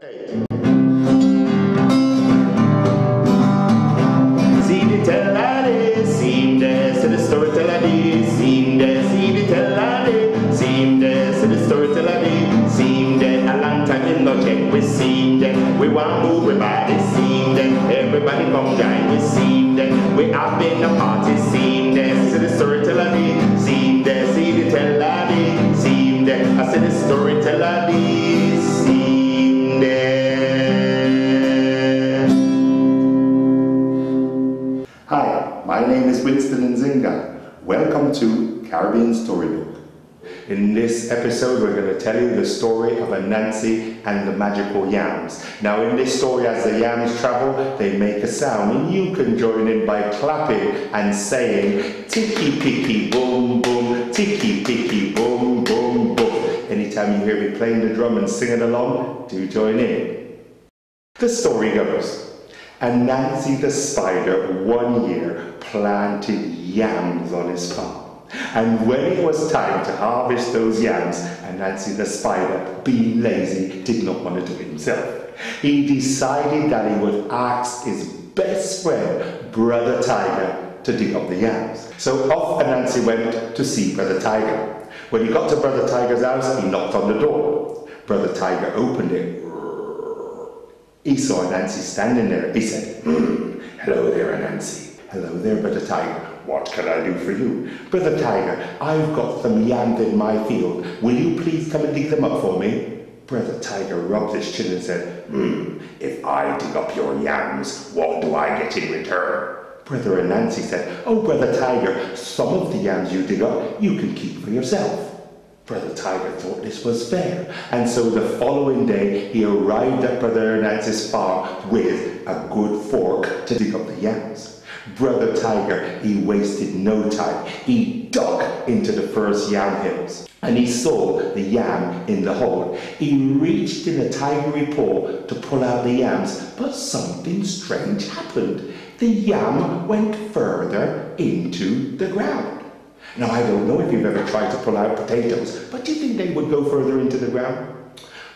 Hey. See the teller day, seem there, see the storyteller day, seem there, see the teller day, seem there, see the storyteller day, seem there, a long time in no check, we seem there, we want move with body, seem there, everybody come join, we seem there, we have been a party, seem there, see the storyteller day, seem there, see the teller day, seem there, I see the storyteller day, seem there. Hi, my name is Winston Nzinga. Welcome to Caribbean Storybook. In this episode, we're going to tell you the story of Anansee and the magical yams. Now, in this story, as the yams travel, they make a sound, and you can join in by clapping and saying, ticky picky boom boom, ticky picky boom boom boom. Anytime you hear me playing the drum and singing along, do join in. The story goes. Anansee the spider one year planted yams on his farm. And when it was time to harvest those yams, Anansee the spider, being lazy, did not want to do it himself. He decided that he would ask his best friend, Brother Tiger, to dig up the yams. So off Anansee went to see Brother Tiger. When he got to Brother Tiger's house, he knocked on the door. Brother Tiger opened it. He saw Anansee standing there. He said, hello there, Anansee. Hello there, Brother Tiger. What can I do for you? Brother Tiger, I've got some yams in my field. Will you please come and dig them up for me? Brother Tiger rubbed his chin and said, if I dig up your yams, what do I get in return? Brother Anansee said, oh, Brother Tiger, some of the yams you dig up, you can keep for yourself. Brother Tiger thought this was fair, and so the following day he arrived at Brother Anansee's farm with a good fork to dig up the yams. Brother Tiger, he wasted no time. He dug into the first yam hills, and he saw the yam in the hole. He reached in a tigery paw to pull out the yams, but something strange happened. The yam went further into the ground. Now, I don't know if you've ever tried to pull out potatoes, but do you think they would go further into the ground?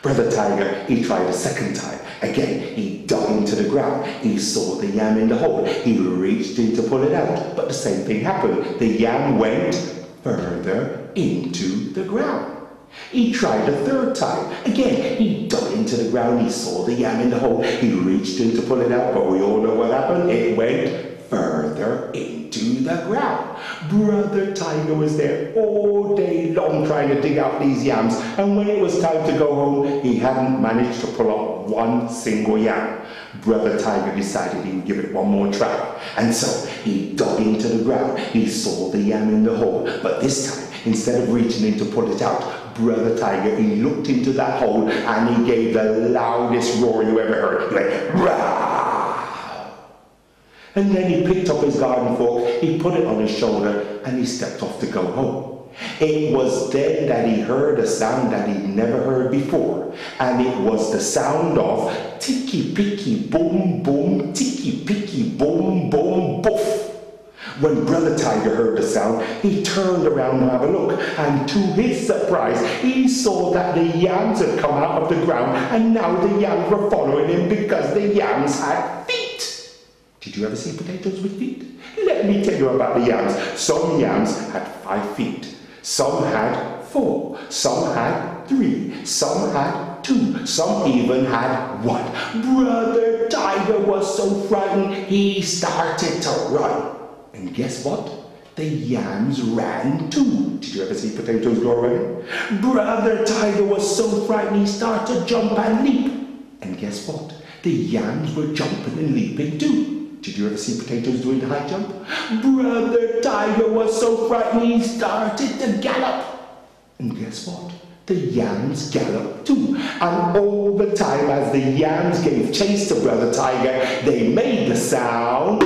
Brother Tiger, he tried a second time. Again, he dug into the ground. He saw the yam in the hole. He reached in to pull it out, but the same thing happened. The yam went further into the ground. He tried a third time. Again, he dug into the ground. He saw the yam in the hole. He reached in to pull it out, but we all know what happened. It went further into the ground. Brother Tiger was there all day long trying to dig out these yams, and when it was time to go home, he hadn't managed to pull up one single yam. Brother Tiger decided he would give it one more try, and so he dug into the ground. He saw the yam in the hole, but this time, instead of reaching in to pull it out, Brother Tiger, he looked into that hole and he gave the loudest roar you ever heard. He went, rah! And then he picked up his garden fork, he put it on his shoulder, and he stepped off to go home. It was then that he heard a sound that he'd never heard before, and it was the sound of ticky picky boom boom, ticky picky boom boom boof. When Brother Tiger heard the sound, he turned around to have a look, and to his surprise, he saw that the yams had come out of the ground, and now the yams were following him because the yams had feet. Did you ever see potatoes with feet? Let me tell you about the yams. Some yams had 5 feet. Some had 4. Some had 3. Some had 2. Some even had 1. Brother Tiger was so frightened, he started to run. And guess what? The yams ran too. Did you ever see potatoes go running? Brother Tiger was so frightened, he started to jump and leap. And guess what? The yams were jumping and leaping too. Did you ever see potatoes doing the high jump? Brother Tiger was so frightened he started to gallop. And guess what? The yams galloped too. And all the time as the yams gave chase to Brother Tiger, they made the sound.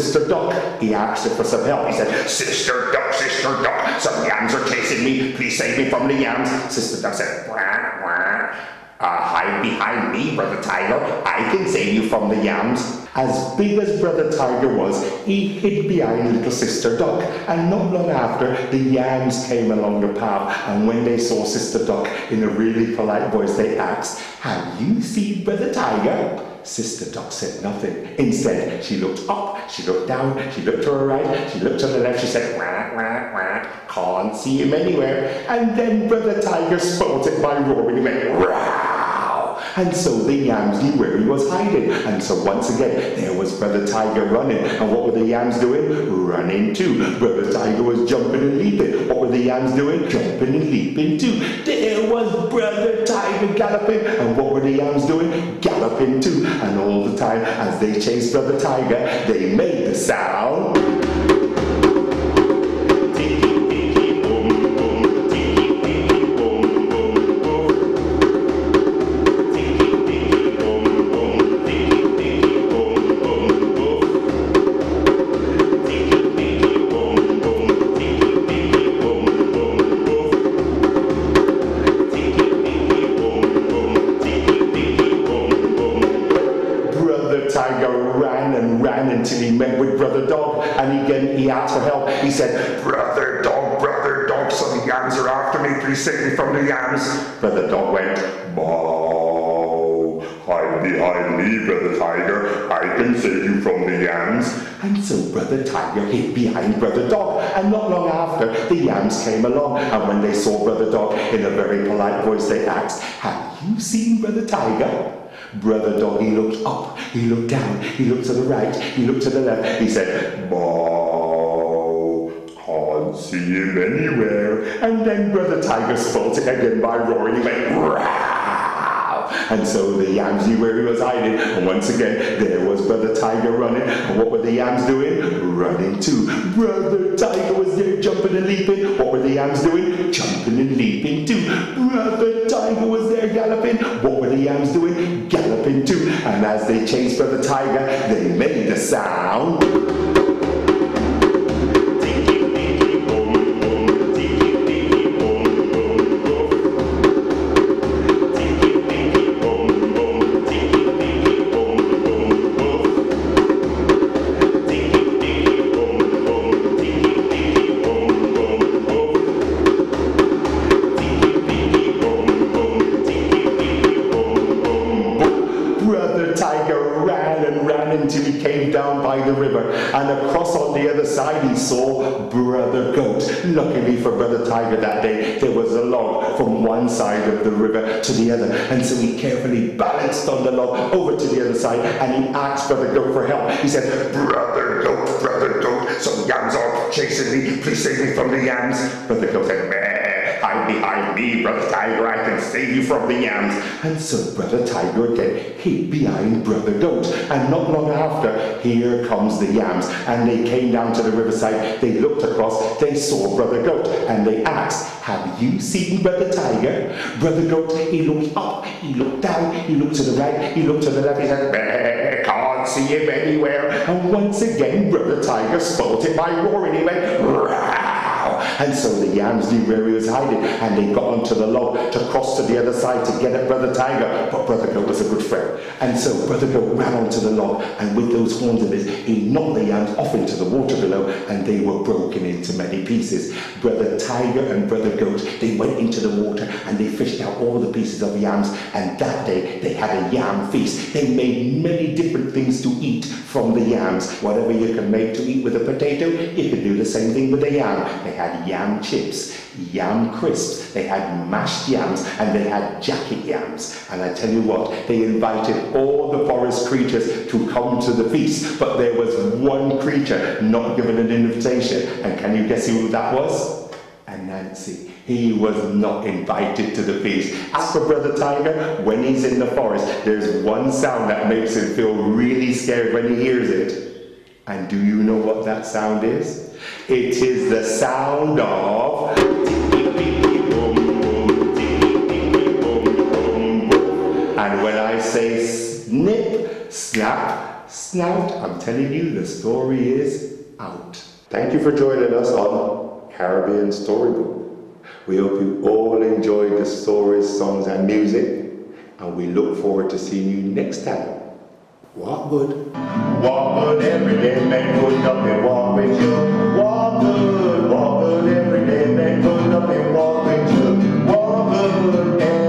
Sister Duck. He asked her for some help. He said, Sister Duck, some yams are chasing me. Please save me from the yams. Sister Duck said, wah, wah. Hide behind me, Brother Tiger. I can save you from the yams. As big as Brother Tiger was, he hid behind little Sister Duck. And not long after, the yams came along the path. And when they saw Sister Duck, in a really polite voice, they asked, have you seen Brother Tiger? Sister Duck said nothing. Instead, she looked up, she looked down, she looked to her right, she looked to the left, she said, wah, wah, wah, can't see him anywhere. And then Brother Tiger spotted by roaring, he went, wow. And so the yams knew where he was hiding. And so once again, there was Brother Tiger running. And what were the yams doing? Running too. Brother Tiger was jumping and leaping. What were the yams doing? Jumping and leaping too. There was Brother Tiger galloping. And what were the yams doing? Galloping too. And all the time, as they chased Brother Tiger, they made the sound. Until he met with Brother Dog, and again he asked for help. He said, Brother Dog, some yams are after me, please save me from the yams. Brother Dog went, bow, hide behind me, Brother Tiger, I can save you from the yams. And so Brother Tiger hid behind Brother Dog, and not long after, the yams came along, and when they saw Brother Dog, in a very polite voice they asked, have you seen Brother Tiger? Brother Dog, he looked up, he looked down, he looked to the right, he looked to the left, he said, bow, can't see him anywhere. And then Brother Tiger spotted again by roaring, he went, row. And so the yams knew where he was hiding, and once again, there was Brother Tiger running, and what were the yams doing? Running too. Brother Tiger was there jumping and leaping. What were the yams doing? Jumping and leaping too. Brother Tiger was there galloping. What were the yams doing? Galloping too. And as they chased Brother Tiger, they made a sound. Until he came down by the river, and across on the other side he saw Brother Goat. Luckily for Brother Tiger that day, there was a log from one side of the river to the other, and so he carefully balanced on the log over to the other side, and he asked Brother Goat for help. He said, Brother Goat, some yams are chasing me, please save me from the yams. Brother Goat said, meh. Hide behind me, Brother Tiger, I can save you from the yams. And so Brother Tiger again hid behind Brother Goat. And not long after, here comes the yams. And they came down to the riverside, they looked across, they saw Brother Goat. And they asked, have you seen Brother Tiger? Brother Goat, he looked up, he looked down, he looked to the right, he looked to the left, he said, can't see him anywhere. And once again, Brother Tiger spotted by roaring, he went, rah! And so the yams knew where he was hiding, and they got onto the log to cross to the other side to get at Brother Tiger. But Brother Goat was a good friend, and so Brother Goat ran onto the log, and with those horns of his, he knocked the yams off into the water below, and they were broken into many pieces. Brother Tiger and Brother Goat, they went into the water, and they fished out all the pieces of yams, and that day they had a yam feast. They made many different things to eat from the yams. Whatever you can make to eat with a potato, you can do the same thing with a yam. They had yam chips, yam crisps, they had mashed yams, and they had jacket yams. And I tell you what, they invited all the forest creatures to come to the feast, but there was one creature not given an invitation. And can you guess who that was? Anansee. He was not invited to the feast. As for Brother Tiger, when he's in the forest, there's one sound that makes him feel really scared when he hears it. And do you know what that sound is? It is the sound of... And when I say snip, snap, Snout, I'm telling you, the story is out. Thank you for joining us on Caribbean Storybook. We hope you all enjoyed the stories, songs and music, and we look forward to seeing you next time. Walk good. Walk good every day, make good up and walk with you. Walk good every day, make good up and walk with you. Walk good